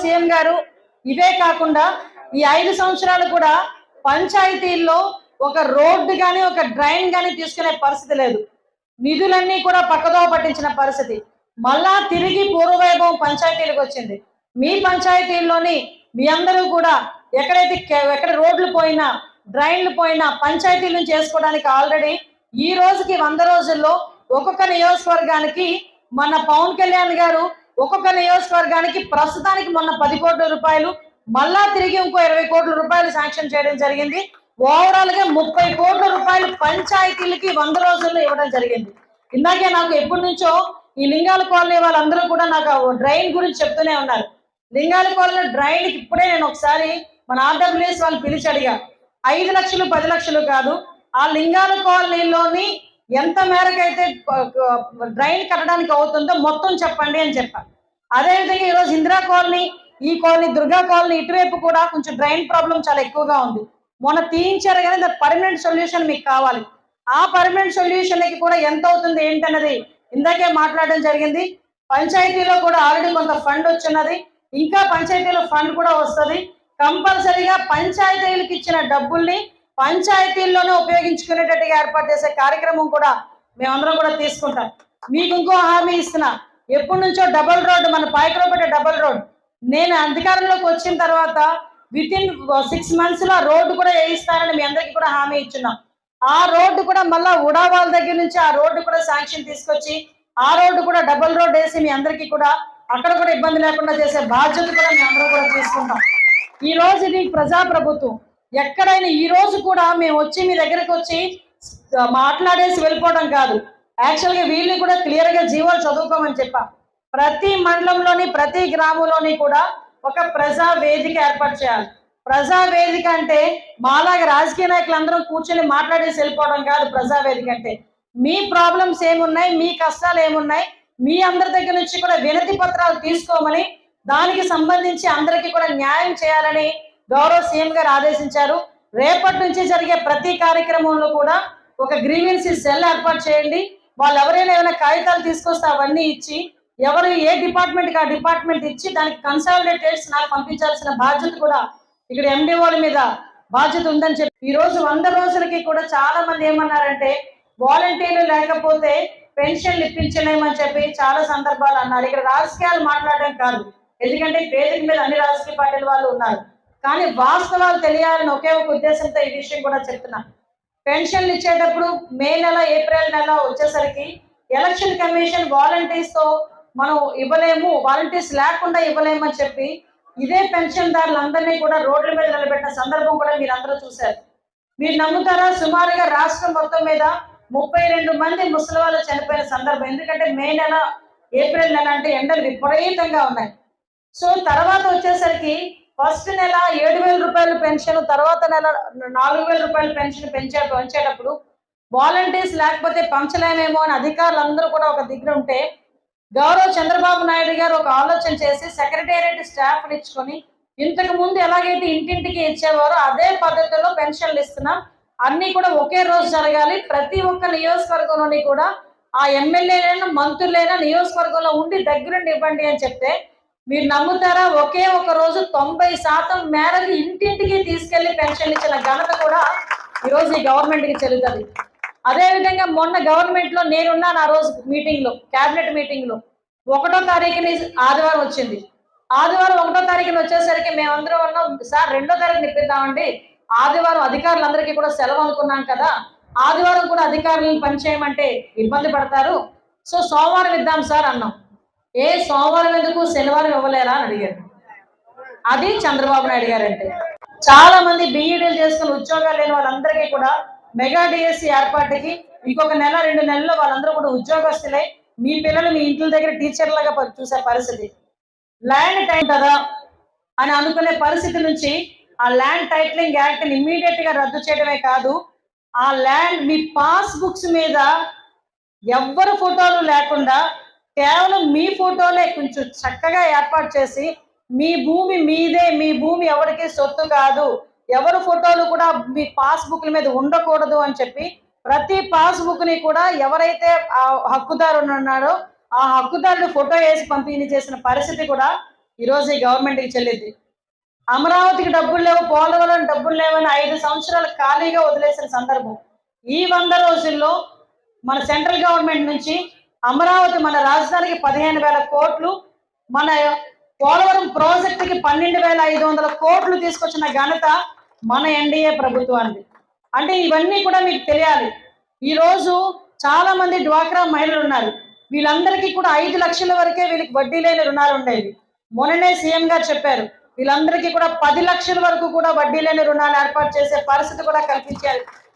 CM గారు ఇవే కాకుండా ఈ 5 సంవత్సరాలు కూడా పంచాయతీల్లో ఒక రోడ్డు కానీ ఒక డ్రైన్ కానీ తీసుకునే పరిస్థితి లేదు. నిధులన్నీ కూడా పక్కదో పట్టించిన పరిస్థితి. మళ్ళా తిరిగి పూర్వవైభవం పంచాయతీలకు వచ్చింది. మీ పంచాయతీల్లోని మీ అందరూ కూడా ఎక్కడ రోడ్లు పోయినా డ్రైన్లు పోయినా పంచాయతీల నుంచి చేసుకోవడానికి ఆల్రెడీ ఈ రోజుకి 100 రోజుల్లో ఒక్కొక్క నియోజకవర్గానికి మన పవన్ కళ్యాణ్ గారు ఒక్కొక్క నియోజకవర్గానికి ప్రస్తుతానికి మొన్న 10 కోట్ల రూపాయలు మళ్ళా తిరిగి ఇంకో 20 కోట్ల రూపాయలు శాంక్షన్ చేయడం జరిగింది. ఓవరాల్ గా 30 కోట్ల రూపాయలు పంచాయతీలకి 100 రోజుల్లో ఇవ్వడం జరిగింది. ఇందాకే నాకు ఎప్పటి నుంచో ఈ లింగాల కాలనీ వాళ్ళందరూ కూడా నాకు డ్రైన్ గురించి చెప్తూనే ఉన్నారు. లింగాల కాలనీ డ్రైన్ కి ఇప్పుడే నేను ఒకసారి మన ఆర్డబ్ల్యూఎస్ వాళ్ళు పిలిచి అడిగా. 5 లక్షలు 10 లక్షలు కాదు, ఆ లింగాల కాలనీలోని ఎంత మేరకు అయితే డ్రైన్ కట్టడానికి అవుతుందో మొత్తం చెప్పండి అని చెప్పారు. అదేవిధంగా ఈరోజు ఇందిరా కాలనీ, ఈ కాలనీ, దుర్గా కాలనీ ఇటువైపు కూడా కొంచెం డ్రైన్ ప్రాబ్లం చాలా ఎక్కువగా ఉంది. మొన్న తీయించారు కానీ దాని పర్మనెంట్ సొల్యూషన్ మీకు కావాలి. ఆ పర్మనెంట్ సొల్యూషన్కి కూడా ఎంత అవుతుంది ఏంటన్నది ఇందాకే మాట్లాడడం జరిగింది. పంచాయతీలో కూడా ఆల్రెడీ కొంత ఫండ్ వచ్చినది, ఇంకా పంచాయతీలో ఫండ్ కూడా వస్తుంది. కంపల్సరీగా పంచాయతీలకు ఇచ్చిన డబ్బుల్ని పంచాయతీల్లోనే ఉపయోగించుకునేటట్టుగా ఏర్పాటు చేసే కార్యక్రమం కూడా మేమందరం కూడా తీసుకుంటాం. మీకు ఇంకో హామీ ఇస్తున్నా, ఎప్పటి నుంచో డబుల్ రోడ్, మన పాయకరావుపేట డబుల్ రోడ్ నేను అధికారంలోకి వచ్చిన తర్వాత వితిన్ 6 months లో రోడ్డు కూడా వేయిస్తానని మీ అందరికీ కూడా హామీ ఇచ్చున్నాం. ఆ రోడ్డు కూడా మళ్ళా ఉడావాల దగ్గర నుంచి ఆ రోడ్డు కూడా శాంక్షన్ తీసుకొచ్చి ఆ రోడ్డు కూడా డబుల్ రోడ్ వేసి మీ అందరికీ కూడా అక్కడ కూడా ఇబ్బంది లేకుండా చేసే బాధ్యత కూడా మేము అందరం కూడా తీసుకుంటాం. ఈ రోజు ఇది ప్రజాప్రభుత్వం. ఎక్కడైనా ఈ రోజు కూడా మేము వచ్చి మీ దగ్గరకు వచ్చి మాట్లాడేసి వెళ్ళిపోవడం కాదు, యాక్చువల్గా వీళ్ళని కూడా క్లియర్గా జీవోలు చదువుకోమని చెప్పాం. ప్రతి మండలంలోని ప్రతి గ్రామంలోని కూడా ఒక ప్రజా వేదిక ఏర్పాటు చేయాలి. ప్రజా వేదిక అంటే మాలాగా రాజకీయ నాయకులు అందరం కూర్చొని మాట్లాడేసి వెళ్ళిపోవడం కాదు. ప్రజా వేదిక అంటే మీ ప్రాబ్లమ్స్ ఏమున్నాయి, మీ కష్టాలు ఏమున్నాయి, మీ అందరి దగ్గర నుంచి కూడా వినతి పత్రాలు తీసుకోమని, దానికి సంబంధించి అందరికీ కూడా న్యాయం చేయాలని గౌరవ సీఎం గారు ఆదేశించారు. రేపటి నుంచి జరిగే ప్రతి కార్యక్రమంలో కూడా ఒక గ్రీవెన్సీ సెల్ ఏర్పాటు చేయండి. వాళ్ళు ఎవరైనా ఏమైనా కాగితాలు తీసుకొస్తే అవన్నీ ఇచ్చి, ఎవరు ఏ డిపార్ట్మెంట్కి ఆ డిపార్ట్మెంట్ ఇచ్చి దానికి కన్సాలిడేటెడ్స్ నాకు పంపించాల్సిన బాధ్యత కూడా ఇక్కడ ఎండిఓల మీద బాధ్యత ఉందని చెప్పి ఈ రోజు 100 రోజులకి కూడా చాలా మంది ఏమన్నారంటే వాలంటీర్లు లేకపోతే పెన్షన్లు ఇప్పించలేమని చెప్పి చాలా సందర్భాలు అన్నారు. ఇక్కడ రాజకీయాలు మాట్లాడడం కాదు, ఎందుకంటే వేదిక మీద అన్ని రాజకీయ పార్టీల వాళ్ళు ఉన్నారు. కానీ వాస్తవాలు తెలియాలని ఒకే ఒక ఉద్దేశంతో ఈ విషయం కూడా చెప్తున్నా. పెన్షన్లు ఇచ్చేటప్పుడు మే నెల, ఏప్రిల్ నెల వచ్చేసరికి ఎలక్షన్ కమిషన్ వాలంటీర్స్ తో మనం ఇవ్వలేము, వాలంటీర్స్ లేకుండా ఇవ్వలేము అని చెప్పి ఇదే పెన్షన్దారులందరినీ కూడా రోడ్ల మీద నిలబెట్టిన సందర్భం కూడా మీరు అందరూ చూశారు. మీరు నమ్ముతారా, సుమారుగా రాష్ట్రం మొత్తం మీద 32 మంది ముసలి వాళ్ళు చనిపోయిన సందర్భం. ఎందుకంటే మే నెల, ఏప్రిల్ నెల అంటే ఎండలు విపరీతంగా ఉన్నాయి. సో తర్వాత వచ్చేసరికి ఫస్ట్ నెల 7,000 రూపాయలు పెన్షన్, తర్వాత నెల 4,000 రూపాయలు పెన్షన్ పెంచేటప్పుడు వాలంటీర్స్ లేకపోతే పంచలేమేమో అని అధికారులందరూ కూడా ఒక దగ్గర ఉంటే గౌరవ చంద్రబాబు నాయుడు గారు ఒక ఆలోచన చేసి సెక్రటేరియట్ స్టాఫ్ని ఇచ్చుకొని ఇంతకు ముందు ఎలాగైతే ఇంటింటికి ఇచ్చేవారో అదే పద్ధతిలో పెన్షన్లు ఇస్తున్నాం. అన్ని కూడా ఒకే రోజు జరగాలి. ప్రతి ఒక్క నియోజకవర్గంలోని కూడా ఆ ఎమ్మెల్యేలైనా మంత్రులైనా నియోజకవర్గంలో ఉండి దగ్గరుండి ఇవ్వండి అని చెప్తే మీరు నమ్ముతారా, ఒకే ఒక రోజు 90% మేరకు ఇంటింటికి తీసుకెళ్లి పెన్షన్లు ఇచ్చిన ఘనత కూడా ఈరోజు ఈ గవర్నమెంట్కి చెల్లుతుంది. అదేవిధంగా మొన్న గవర్నమెంట్ లో నేనున్నాను. ఆ రోజు మీటింగ్ లో, క్యాబినెట్ మీటింగ్ లో 1వ తారీఖుని ఆదివారం వచ్చింది. ఆదివారం 1వ తారీఖున వచ్చేసరికి మేమందరం ఉన్నాం, సార్ 2వ తారీఖుని ఇప్పిద్దామండి, ఆదివారం అధికారులందరికీ కూడా సెలవు అనుకున్నాం కదా, ఆదివారం కూడా అధికారులను పనిచేయమంటే ఇబ్బంది పడతారు, సో సోమవారం ఇద్దాం సార్ అన్నాం. ఏ సోమవారం ఎందుకు, శనివారం ఇవ్వలేరా అని అడిగారు. అది చంద్రబాబు నాయుడు గారు అంటే. చాలా మంది బీఈడీలు చేసుకుని ఉద్యోగాలు లేని వాళ్ళందరికీ కూడా మెగా డిఎస్సి ఏర్పాటుకి ఇంకొక నెల 2 నెలల్లో వాళ్ళందరూ కూడా ఉద్యోగస్తులై మీ పిల్లలు మీ ఇంట్ల దగ్గర టీచర్లుగా చూసే పరిస్థితి. ల్యాండ్ టైం కదా అని అనుకునే పరిస్థితి నుంచి ఆ ల్యాండ్ టైటిలింగ్ యాక్ట్ని ఇమ్మీడియట్ గా రద్దు చేయడమే కాదు, ఆ ల్యాండ్ మీ పాస్ బుక్స్ మీద ఎవ్వరు ఫోటోలు లేకుండా కేవలం మీ ఫోటోలే కొంచెం చక్కగా ఏర్పాటు చేసి మీ భూమి మీదే, మీ భూమి ఎవరికి సొత్తు కాదు, ఎవరు ఫోటోలు కూడా మీ పాస్ బుక్ల మీద ఉండకూడదు అని చెప్పి ప్రతి పాస్ బుక్ ని కూడా ఎవరైతే ఆ హక్కుదారు ఉన్నాడో ఆ హక్కుదారుడు ఫోటో వేసి పంపిణీ చేసిన పరిస్థితి కూడా ఈరోజు ఈ గవర్నమెంట్కి చెల్లింది. అమరావతికి డబ్బులు లేవు, పోలవరం డబ్బులు లేవని 5 సంవత్సరాలు ఖాళీగా వదిలేసిన సందర్భం. ఈ 100 రోజుల్లో మన సెంట్రల్ గవర్నమెంట్ నుంచి అమరావతి మన రాజధానికి 15,000 కోట్లు, మన పోలవరం ప్రాజెక్టుకి 12,500 కోట్లు తీసుకొచ్చిన ఘనత మన ఎన్డీఏ ప్రభుత్వానికి. అంటే ఇవన్నీ కూడా మీకు తెలియాలి. ఈరోజు చాలా మంది డ్వాక్రా మహిళలు ఉన్నారు. వీళ్ళందరికీ కూడా 5 లక్షల వరకే వీళ్ళకి వడ్డీ లేని రుణాలు ఉండేవి. మొన్ననే సీఎం గారు చెప్పారు, వీళ్ళందరికీ కూడా 10 లక్షల వరకు కూడా వడ్డీ లేని రుణాలు ఏర్పాటు చేసే పరిస్థితి కూడా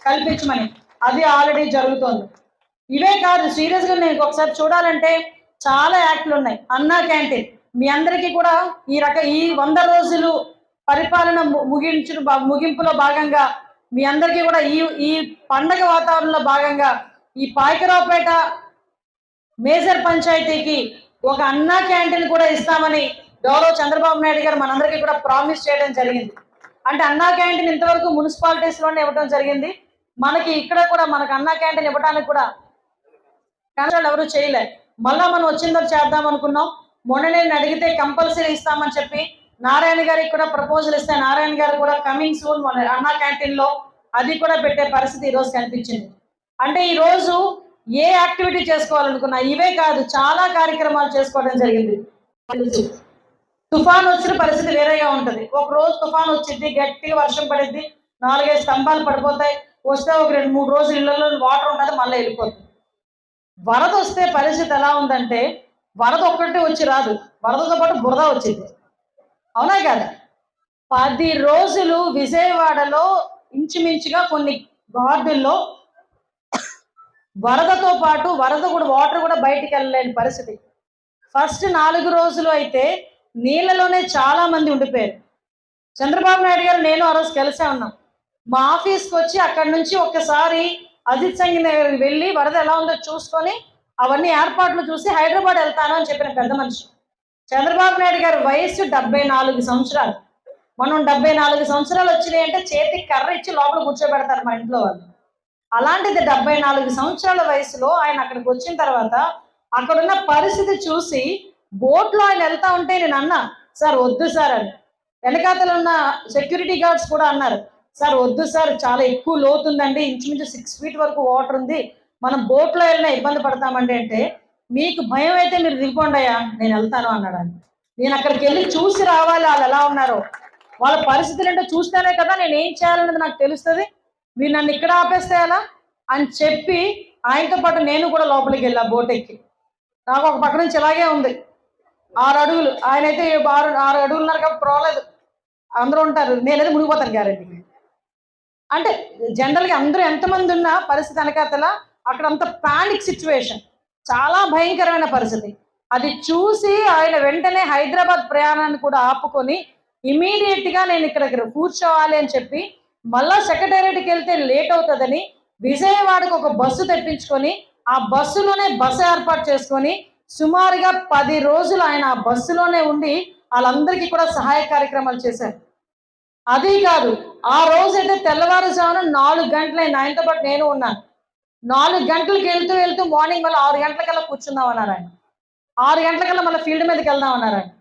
కల్పించమని. అది ఆల్రెడీ జరుగుతోంది. ఇవే కాదు, సీరియస్ గా నేను ఒకసారి చూడాలంటే చాలా యాక్ట్లు ఉన్నాయి. అన్నా క్యాంటీన్ మీ అందరికీ కూడా ఈ 100 రోజులు పరిపాలన ముగింపులో భాగంగా మీ అందరికీ కూడా ఈ పండగ వాతావరణంలో భాగంగా ఈ పాయకరావుపేట మేజర్ పంచాయతీకి ఒక అన్నా క్యాంటీన్ కూడా ఇస్తామని గౌరవ చంద్రబాబు నాయుడు గారు మనందరికీ కూడా ప్రామిస్ చేయడం జరిగింది. అంటే అన్నా క్యాంటీన్ ఇంతవరకు మున్సిపాలిటీస్ లోనే ఇవ్వడం జరిగింది. మనకి ఇక్కడ కూడా మనకు అన్నా క్యాంటీన్ ఇవ్వడానికి కూడా ఎవరు చేయలే. మళ్ళా మనం వచ్చిందో చేద్దాం అనుకున్నాం. మొన్న నేను అడిగితే కంపల్సరీ ఇస్తామని చెప్పి నారాయణ గారికి కూడా ప్రపోజల్ ఇస్తే నారాయణ గారు కూడా కమింగ్ సూన్ మన అన్నా క్యాంటీన్ లో అది కూడా పెట్టే పరిస్థితి ఈరోజు కనిపించింది. అంటే ఈరోజు ఏ యాక్టివిటీ చేసుకోవాలనుకున్నా ఇవే కాదు, చాలా కార్యక్రమాలు చేసుకోవడం జరిగింది. తుఫాన్ వచ్చిన పరిస్థితి వేరేగా ఉంటది. ఒక రోజు తుఫాన్ వచ్చింది, గట్టిగా వర్షం పడిద్ది, 4-5 స్తంభాలు పడిపోతాయి, వస్తే ఒక 2-3 రోజులు ఇళ్లలో వాటర్ ఉంటుంది, మళ్ళీ వెళ్ళిపోతుంది. వరద వస్తే పరిస్థితి ఎలా ఉందంటే వరద ఒక్కటే వచ్చి రాదు, వరదతో పాటు బురద వచ్చింది. అవునా కదా? 10 రోజులు విజయవాడలో ఇంచుమించుగా కొన్ని వార్డుల్లో వరదతో పాటు వరద కూడా వాటర్ కూడా బయటికి వెళ్ళలేని పరిస్థితి. ఫస్ట్ 4 రోజులు అయితే నీళ్ళలోనే చాలా మంది ఉండిపోయారు. చంద్రబాబు నాయుడు గారు నేను ఆ రోజు కలిసే ఉన్నాం. మా ఆఫీస్కి వచ్చి అక్కడి నుంచి ఒక్కసారి అజిత్ సంఘ్ దగ్గరికి వెళ్ళి వరద ఎలా ఉందో చూసుకొని అవన్నీ ఏర్పాట్లు చూసి హైదరాబాద్ వెళ్తాను అని చెప్పిన పెద్ద మనిషి. చంద్రబాబు నాయుడు గారి వయస్సు 74 సంవత్సరాలు. మనం 74 సంవత్సరాలు వచ్చినాయి అంటే చేతికి కర్ర ఇచ్చి లోపల కూర్చోబెడతారు మా ఇంట్లో వాళ్ళు. అలాంటిది 74 సంవత్సరాల వయసులో ఆయన అక్కడికి వచ్చిన తర్వాత అక్కడున్న పరిస్థితి చూసి బోట్లో ఆయన వెళ్తా ఉంటే నేను అన్నా, సార్ వద్దు సార్ అని. వెనకాతలు ఉన్న సెక్యూరిటీ గార్డ్స్ కూడా అన్నారు, సార్ వద్దు సార్, చాలా ఎక్కువ లోతుందండి, ఇంచుమించు 6 feet వరకు వాటర్ ఉంది, మనం బోట్లో వెళ్ళినా ఇబ్బంది పడతామండి. అంటే మీకు భయం అయితే మీరు దిగిపోండియా, నేను వెళ్తాను అన్నాడు ఆయన. నేను అక్కడికి వెళ్ళి చూసి రావాలి వాళ్ళు ఎలా ఉన్నారో, వాళ్ళ పరిస్థితులు అంటే చూస్తేనే కదా నేను ఏం చేయాలన్నది నాకు తెలుస్తుంది. మీరు నన్ను ఇక్కడ ఆపేస్తే ఎలా అని చెప్పి ఆయనతో పాటు నేను కూడా లోపలికి వెళ్ళా బోట్ ఎక్కి. నాకు ఒక పక్క నుంచి ఇలాగే ఉంది 6 అడుగులు, ఆయన అయితే 6 అడుగులున్నారు కాబట్టి పర్వాలేదు, అందరూ ఉంటారు, నేనైతే మునిగిపోతాను గ్యారెంటీ. అంటే జనరల్గా అందరూ ఎంతమంది ఉన్నా పరిస్థితి వెనకాతల అక్కడ అంత పానిక్ సిచ్యువేషన్, చాలా భయంకరమైన పరిస్థితి. అది చూసి ఆయన వెంటనే హైదరాబాద్ ప్రయాణాన్ని కూడా ఆపుకొని ఇమీడియట్ గా నేను ఇక్కడ కూర్చోవాలి అని చెప్పి మళ్ళా సెక్రటేరియట్కి వెళ్తే లేట్ అవుతుందని విజయవాడకు ఒక బస్సు తెప్పించుకొని ఆ బస్సులోనే బస్సు ఏర్పాటు చేసుకొని సుమారుగా 10 రోజులు ఆయన ఆ బస్సులోనే ఉండి వాళ్ళందరికీ కూడా సహాయ కార్యక్రమాలు చేశారు. అది కాదు, ఆ రోజైతే తెల్లవారుజామున 4 గంటలైంది, ఆయనతో పాటు నేను ఉన్నాను. 4 గంటలకు వెళ్తూ మార్నింగ్ మళ్ళీ 6 గంటలకల్లా కూర్చుందాం అన్నారు ఆయన. 6 గంటలకల్లా మళ్ళీ ఫీల్డ్ మీదకి వెళ్దాం అన్నారు ఆయన.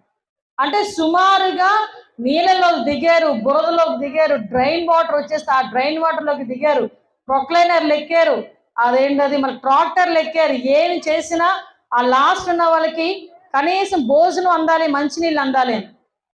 అంటే సుమారుగా నీళ్ళలో దిగారు, బురదలోకి దిగారు, డ్రైన్ వాటర్ వచ్చేస్తే ఆ డ్రైన్ వాటర్లోకి దిగారు, ప్రొక్లైనర్లు ఎక్కారు, అదేంటది మన ట్రాక్టర్లు ఎక్కారు. ఏమి చేసినా ఆ లాస్ట్ ఉన్న వాళ్ళకి కనీసం భోజనం అందాలి, మంచినీళ్ళు అందాలి.